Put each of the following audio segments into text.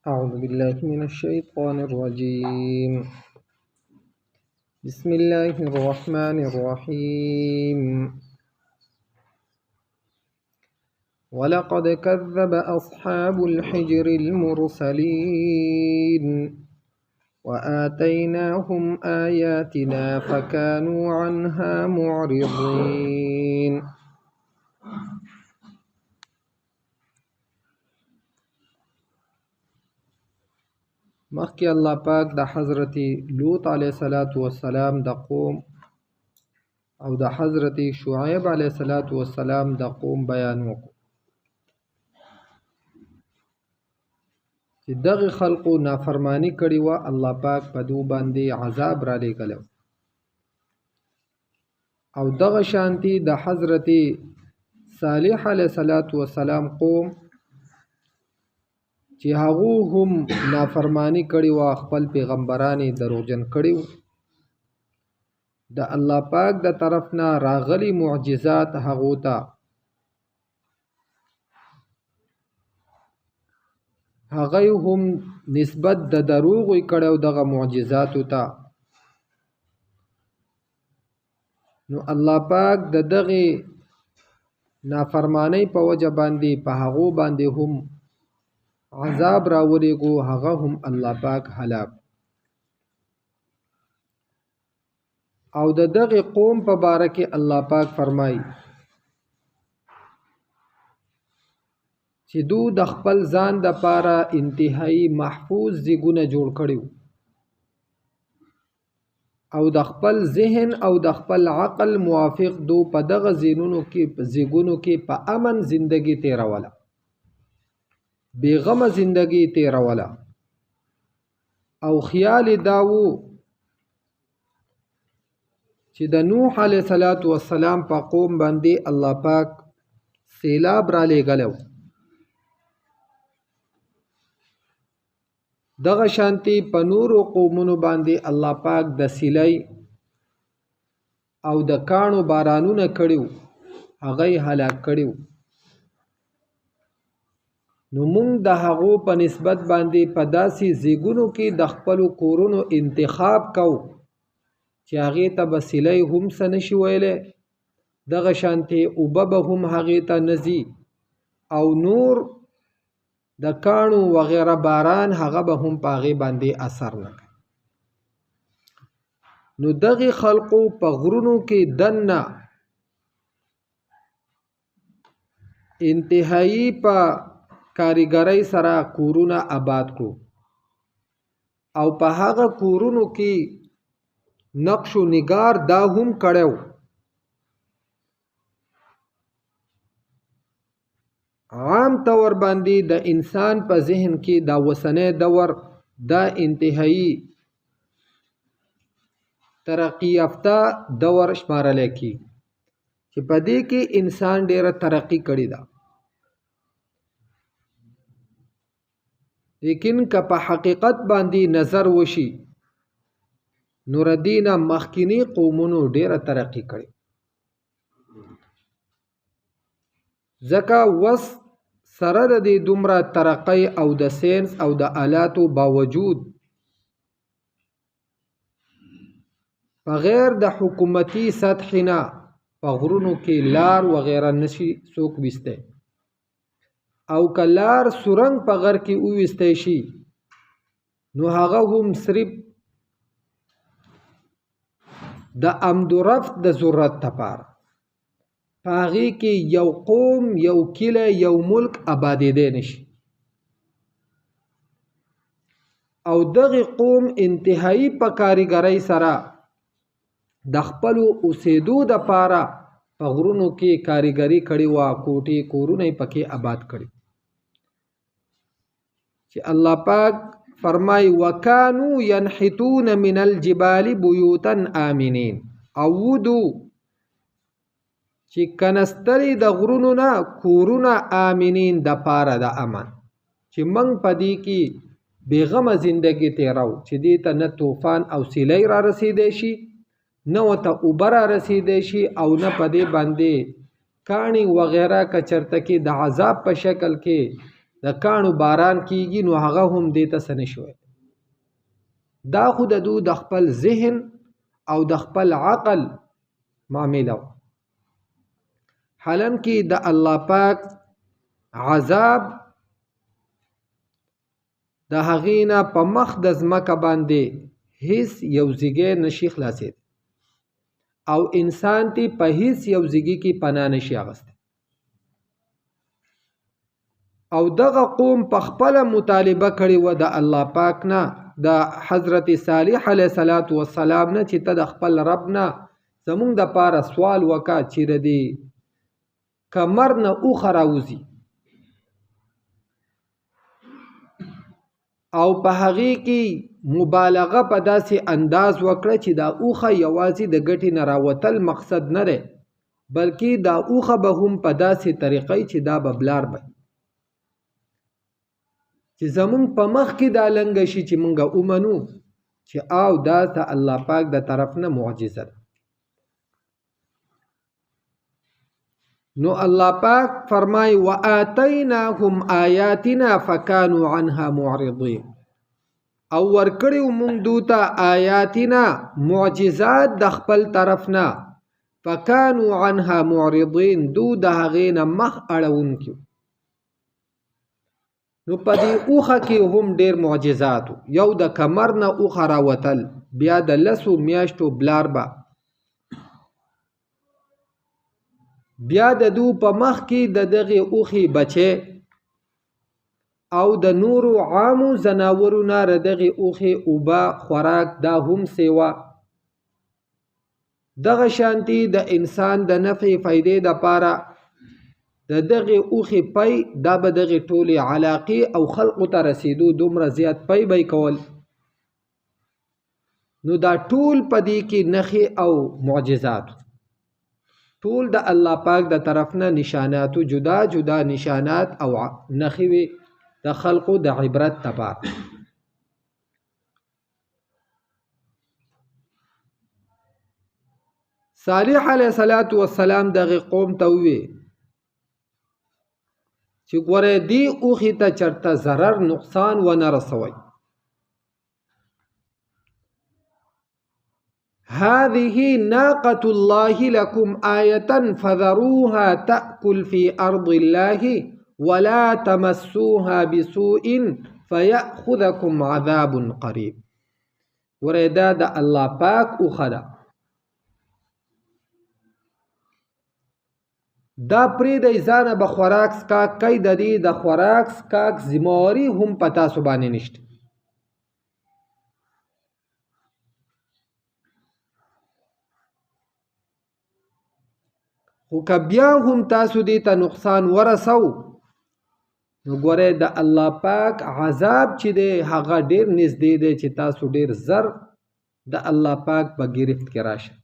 أعوذ بالله من الشيطان الرجيم. بسم الله الرحمن الرحيم. ولقد كذب أصحاب الحجر المرسلين وآتيناهم آياتنا فكانوا عنها معرضين. مخکې الله پاک د حضرت لوط علیه السلام د قوم او د حضرت شعیب علیه السلام د قوم بیان وکړو چې دغه خلقو نافرمانی کړې وه. الله پاک په دو باندې عذاب را لېږلی او دغه شانتي د حضرت صالح علیه السلام قوم چې هغه هم نافرمانی کړي و، خپل پیغمبران دروغجن کړي و. د الله پاک د طرف نه راغلي معجزات هغه ته هغه هم نسبت د دروغ کړي او دغه معجزات ته نو الله پاک د دغه نافرمانی په وجه باندې په هغه باندې هم عذاب راولېږو، هغه هم الله پاک هلاک. او د دغه قوم په باره کې الله پاک فرمایي چې دو د خپل ځان د پاره انتهایی محفوظ ځایونه جوړ کړي او د خپل ذهن او د خپل عقل موافق دو په دغه ځایونو کې په امن زندگی تیروله، بیغمه زندگی تیروله. او خیال داو چې د نوح علیه السلام په قوم باندې الله پاک سیلاب را لېږلی، دغه شانتي په نورو قومونو باندې الله پاک د سیلۍ او د کاڼو بارانونه کړیو، هغه هلاک کړیو. نو مونږ د هغو په نسبت باندې په داسې زیګونو کې د خپلو کورونو انتخاب کوو چې هغې ته به سیلۍ هم څه نشي ویلی، دغه شانتې اوبه به هم هغې ته نه ځي او نور د کاڼو وغیره باران هغه به هم په هغې باندې اثر نه کوي. نو دغې خلقو په غرونو کې دننه انتهایی په کاریګرۍ سره کورونه آباد کړو او په هغه کورونو کې نقش و نگار دا هم کړو عام طور باندې د انسان په ذهن کې دا وسنی دور دا انتهایی ترقی یافته دور شمارلی کی چې په دې کې انسان ډیره ترقی کړې ده، لیکن که په حقیقت باندې نظر وشي نو ردینه مخکینی قومونو ډیره ترقی کړي، ځکه وس سره د دې دومره ترقی او د ساینس او د آلاتو باوجود بغیر د حکومتي سطح نه په غرونو کې لار وغیره نشي څوک ویسته، او کلار سورنګ په غر کې وویستی شي نو هغه هم صرف د آمد و رفت د ضرورت لپاره په هغې کې یو قوم یو کلی یو ملک آبادېدی نشي. او دغه قوم انتهایی په کاریګرۍ سره د خپلو اوسېدو دپاره په غرونو کې کاریګري کړې وه، کوټې کورونه یې پکې آباد کړي چې الله پاک فرمای وکانو ینحتون من الجبال بیوتا آمنین، او ودو چې کنستري د غرونو نه کورونه آمنین د پاره د امن چې منګ پدې کې بیغمه زندگی تیرو چې دې ته نه طوفان او سیلۍ را رسیدې شي، نه ورته اوبه را رسیدې شي او نه پدې باندې کاڼي وغیره که چرته کې د عذاب په شکل کې د د کاڼو باران کیږي نو هغه هم دې ته څه نشوي. دا خو د دو د خپل ذهن او د خپل عقل معامله وه. حالانکه د الله پاک عذاب د هغې نه په مخ د ځمکه باندې هیڅ یو ځیګی نشي خلاصېد او انسان تی په هیڅ یو ځیګي کې پناه نشي اخیستی. او دغه قوم په خپله مطالبه کړې وه د الله پاک نه، د حضرت صالح علیه السلام نه، چې ته د خپل رب نه زمونږ دپاره سوال وکړه چې د دې کمر نه اوښه راوځي او په هغې کې مبالغه په داسې انداز وکړه چې دا اوښه یوازې د ګټې نه راوتل مقصد نه دی، بلکې دا اوښه به هم په داسې طریقې چې دا به بلار به چې زمونږ په مخ کې دا لنګه شي چې مونږ ومنو چې او دا د الله پاک د طرف نه معجزه ده. نو الله پاک فرمای وآتیناهم آیاتنا فکانوا عنها معرضین، او ورکړیو مونږ دوته آیاتنا معجزات د خپل طرف نه، فکانوا عنها معرضین، دو د هغې نه مخ اړونکي. نو په دې اوښه کې هم ډېر معجزات، یو د کمر نه اوښه راوتل، بیا د 10 میاشتو بلار به، بیا د دو په مخ کې د دغې اوښې بچی او د نورو عامو ځناورو نه د دغې اوښې اوبه خوراک دا هم سیوه. دغه شانتي د انسان د نفع فایدې دپاره د دغې اوښې پی دا به دغې ټولې علاقې او خلقو ته رسېدو دومره زیات پی به کول. نو دا ټول په دې کې نښې او معجزات، ټول د الله پاک د طرف نه نشاناتو جدا جدا نشانات او نښې وي د خلقو د عبرت لپاره. صالح علیه السلام دغه قوم ته ووی چې ګوره دې اوښې ته چرته ضرر نقصان ونه رسوئ. هذه ناقة الله لكم آية فذروها تأكل في أرض الله ولا تمسوها بسوء فيأخذكم عذاب قريب. وردا د الله پاک اوښه ده، دا پرېږدئ ځانه به خوراک څښاک کوي، د دې د خوراک څښاک ذمهواري هم په تاسو باندې نشته. خو که بیا هم تاسو دې ته نقصان ورسو نو ګورئ د الله پاک عذاب چې دی هغه ډېر نږدې دی چې تاسو ډېر زر د الله پاک په ګرفت کې راشه.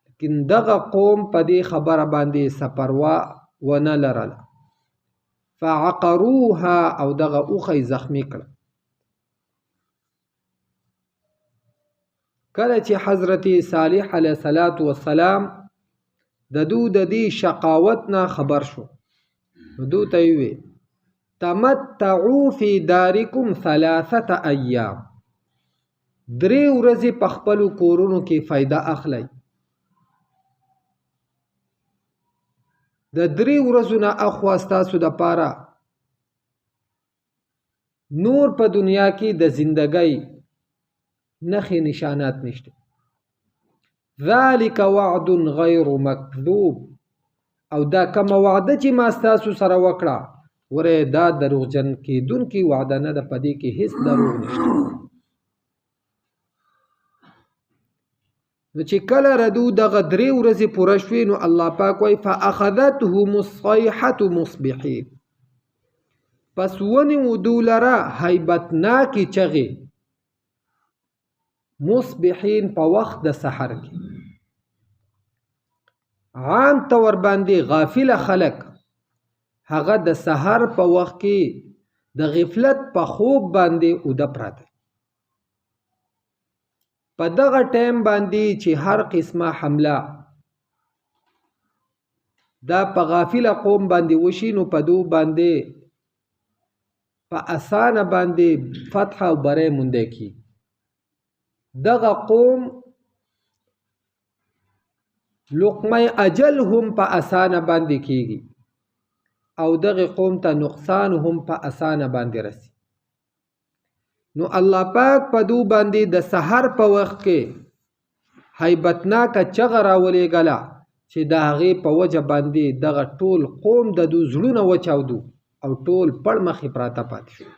لیکن دغه قوم په دې خبره باندې څه پروا ونه لرله، فعقروها، او دغه اوښه یې زخمي کړه. کله چې حضرت صالح علیه السلام د دو د دې شقاوت نه خبر شو نو دو ته یې وویل تمتعوا فی دارکم 3 ایام، 3 ورځې په خپلو کورونو کې فایده اخلئ. د 3 ورځو نه اخوا ستاسو دپاره نور په دنیا کې د زندګۍ نښې نشانات نشته. ذلک وعد غیر مکذوب، او دا کومه وعده چې ما ستاسو سره وکړه وره دا دروغجن کیدونکې وعده نه ده، په دې کې هیڅ دروغ نشته. نو چې کله ردو دغه 3 ورځې پوره شوې نو الله پاک وایي فاخذتهم الصیحة مصبحین، پس ونیو دو لره هیبتناکې چغې مصبحین په وخت د سحر کې. عام طور باندې غافل خلک هغه د سحر په وخت کې د غفلت په خوب باندې اوده پراته، په دغه ټایم باندې چې هر قسمه حمله دا په غافله قوم باندې وشي نو په دو باندې په اسانه باندې فتح او بری مونده کی. دغه قوم لقمه اجل هم په اسانه باندې کیږي او دغه قوم ته نقصان هم په اسانه باندې رسی. نو الله پاک په دو باندې د سحر په وخت کې هیبتناک چغه راولېږله چې د هغې په وجه باندې دغه ټول قوم د دو زړونه وچاودو او ټول پړ مخې پراته پاتې شو.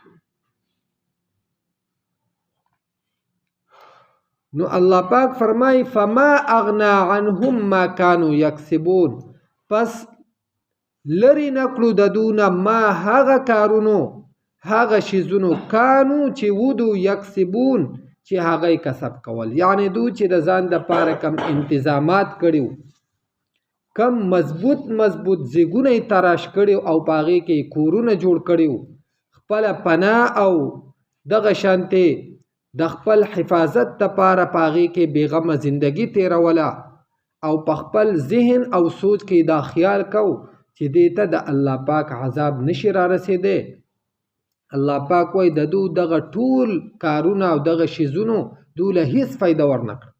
نو الله پاک فرمای فما اغنا عنهم ما كانوا یکسبون، پس لری نکړو د دونه ما هغه کارونو هغه شیزونو کانو چې ودو یکسبون چې هغه کسب کول، یعنی دو چې د ځان د پاره کم انتظامات کړیو، کم مضبوط زیګونه تراش کړیو او پاغې کې کورونه جوړ کړیو، خپل پناه او دغه شانته د خپل حفاظت لپاره پاغې کې بیغمه زندگی تیروله او په خپل ذهن او سوچ کې دا خیال کو چې دیته د الله پاک عذاب نشي را رسیدي. الله پاک وای د دو دغه ټول کارونه او دغه شیزونو دوله هیڅ فایده ورنکړه.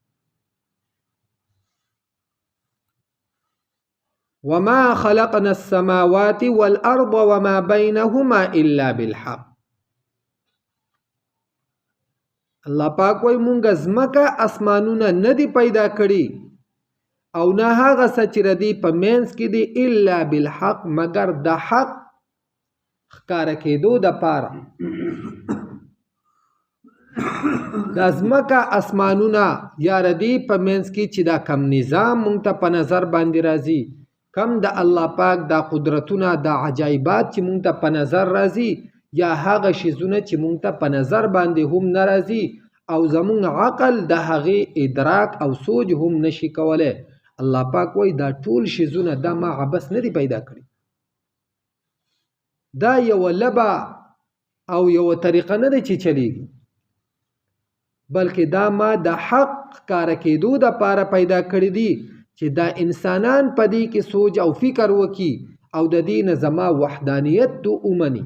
وما خلقنا السماوات والارض وما بينهما الا بالحق. الله پاک وای مونږ زمکه اسمانونه ندی پیدا کړي او نه هغه څه چې ردی په مینس کې دی الا بالحق مگر د حق ښکارا کېدو د پاره. د ازمکه اسمانونه یا ردی په مینس کې چې دا کم نظام مونږ ته په نظر باندې راځي، کم د الله پاک دا قدرتونه دا عجایبات چې مونږ ته په نظر راځي، یا هغه شیزونه چې مونږ ته په نظر باندې هم ناراضي او زمونږ عقل د هغه ادراک او سوچ هم نشي کوله. الله پاک وای دا ټول شیزونه دا ما عبس نه دی پیدا کړی، دا یو لبا او یو طریقه نه دی چې چلیږي، بلکې دا ما د حق کار کېدو د پاره پیدا کړی دی چې دا انسانان په دې کې سوچ او فکر وکي او د دین زما وحدانیت تو اومني.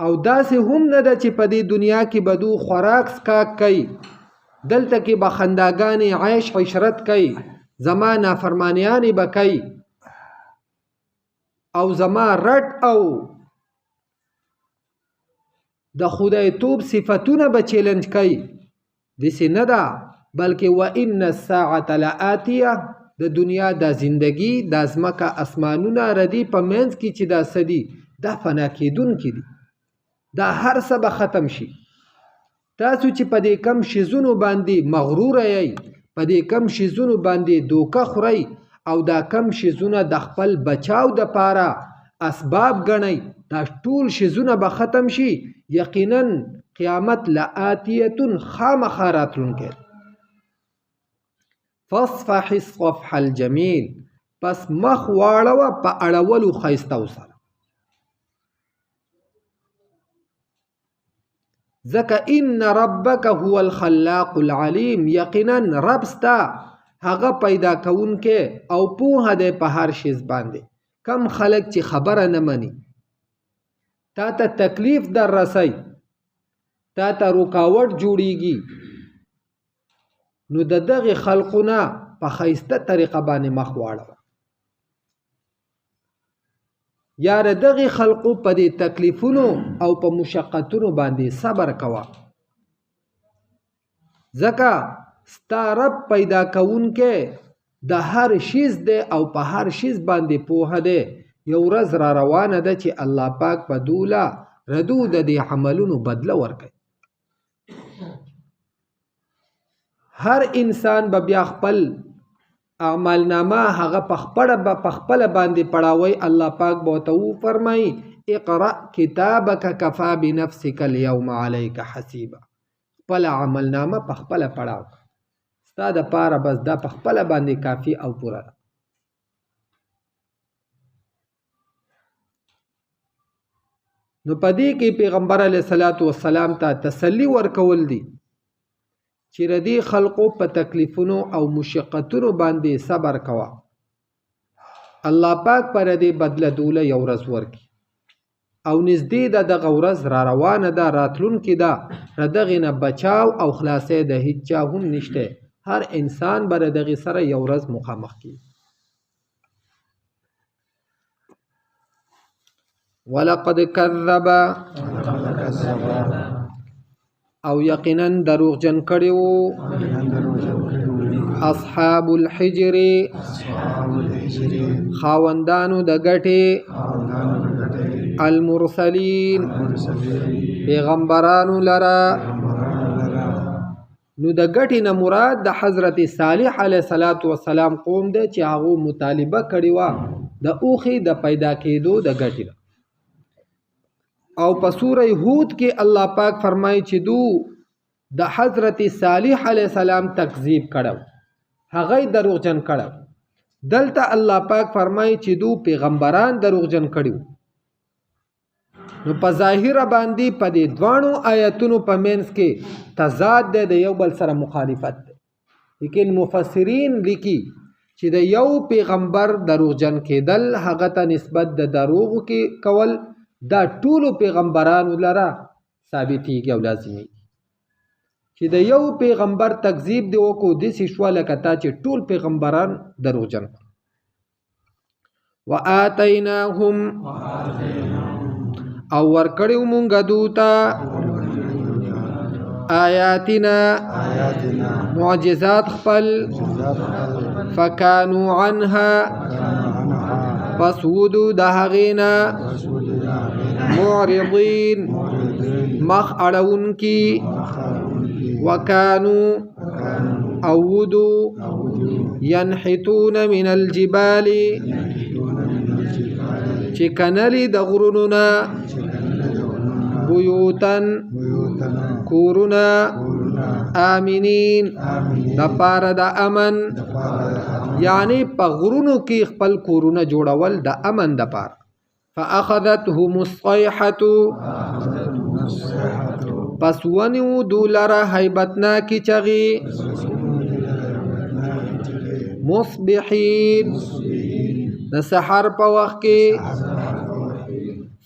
او داسې هم نه ده چې په دې دنیا کې بدو خوراک سکاک کوي، دلته کې به خنداګانې عیش عشرت کوي، زما نافرمانیانې به کوي او زما رټ او د خدای توب صفتونه به چیلنج کوي. داسې نه ده، بلکې وان الساعة لآتیه، د دنیا د زندگی د ازمکه اسمانونه ردی په منځ کې چې دا سدي دا فنا کېدونکي دي، دا هر څه به ختم شي. تاسو چې په دې کم شیزونو باندې مغرور یې، په دې کم شیزونو باندې دوکه خورئ او دا کم شیزونه د خپل بچاو د پاره اسباب ګڼئ، دا ټول شیزونه به ختم شي. یقینا قیامت لآتیه خامخا راتلونکی. فاصفح الصفح الجمیل، پس مخ واړوه په اړولو ښایسته سره، ځکه ان ربک هو الخلاق العلیم، یقینا رب ستا هغه پیدا کوونکی او پوهه دی په هر شیز باندې. کم خلک چې خبره نه مني، تا ته تکلیف در رسی، تا ته رکاوټ جوړیږي، نو د دغه خلقونه په ښایسته طریقه باندې مخ واړوه، یا د دغه خلقو په دې تکلیفونو او په مشقتونو باندې صبر کوه، ځکه ستا رب پیدا کوونکی د هر شیز دی او په هر شیز باندې پوهه دی. یو ورځ را روانه ده چې الله پاک په دوله ردو د دې عملونو بدله ورکړي. هر انسان به بیا خپل اعمال نامه هغه په خپل باندې پړاوي. الله پاک به تو فرمای اقرأ کتابک کفا بنفسک اليوم عليك حسیبا، خپل عمل نامه په خپل پړاو، ستا د پاره بس دا په خپل باندې کافی او پوره ده. نو پدې کې پیغمبر علیه الصلاۃ والسلام ته تسلی ورکول دي چې ردی خلقو په تکلیفونو او مشقتونو باندې صبر کوا الله پاک پر دې بدله دوله یو ورځ ورکي او نږدې ده دغه ورځ را روانه ده راتلونکې ده د دغې نه بچاو او خلاصې د هیڅ چا هم نشته هر انسان به د دغې سره یو ورځ مخامخ کیږي ولقد کذب او یقینا دروغجن کړي وو اصحاب الحجر خاوندانو د ګټې المرسلین پیغمبرانو لرا نو د ګټې نه مراد د حضرت صالح علیه السلام قوم ده چې هغه مطالبه کړې وه د اوخې د پیدا کېدو د ګټې او په سوره هود کې الله پاک فرمایي چې دو د حضرت صالح علیه السلام تکذیب کړو هغه دروغجن کړو دلته الله پاک فرمایي چې دو پیغمبران دروغجن کړو نو په ظاهر باندې په دې دوانو آیاتونو په منځ کې تضاد ده د یو بل سره مخالفت ده لیکن مفسرین لیکي چې د یو پیغمبر دروغجن کېدل هغه ته نسبت د دروغ کې کول دا ټولو پیغمبرانو لره ثابتېږي او لازمي چې د یو پیغمبر تکذیب دی وکړو داسې شوه لکه تا چې ټول پیغمبران دروغجن وآتیناهم او ورکړیو مونږ دوته آیاتنا معجزات خپل فکانو عنها پس ودو د هغینا معرضین مخ اړونکي وکانو او ودو ينحتون من الجبال چې کنلی د غرونو بیوتن کورنا آمینین د پاره د امن یعنی په غرونو کې خپل کورونه جوړول د امن د پاره فاخذتهم الصيحه پس ونیو دولره هیبتناکی چغی مصبحین د سحر په وخت کې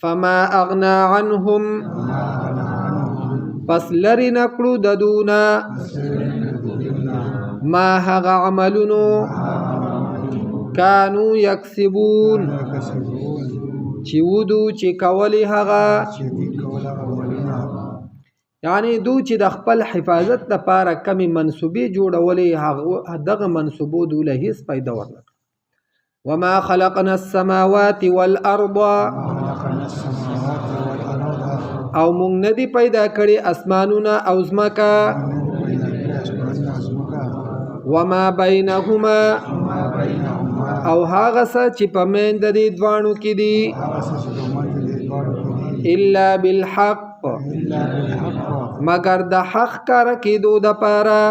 فما اغنا عنهم پس لری نکړو د دونا ما هغه عملونو کانو یکسبون چې ودو چې کولی هغه یعنی دو چې د خپل حفاظت لپاره کمی منصوبې جوړولې هغه دغه منصوبو دوله هیڅ پیدا ورنکړه وما خلقنا السماوات والارض او مونږ ندی پیدا کړی اسمانونه او ځمکه وما بینهما او هغه څه چې په منځ د دې دوانو کې دي الا بالحق مگر د حق کار کېدو د پاره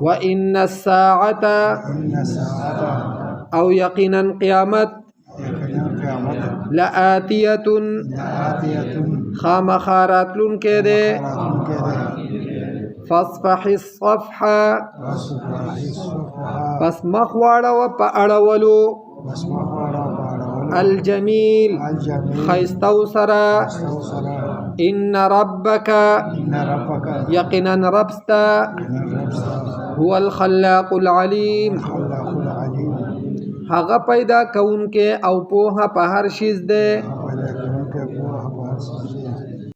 وان الساعه او یقینا قیامت لآتیه خامخارات لون کې ده فاصفح الصفحه پس مخواړه و په اړولو الجمیل خیستو سرا ان ربک یقینا ربستا هو الخلاق العلیم هغه پیدا کون کې او په هر شیز ده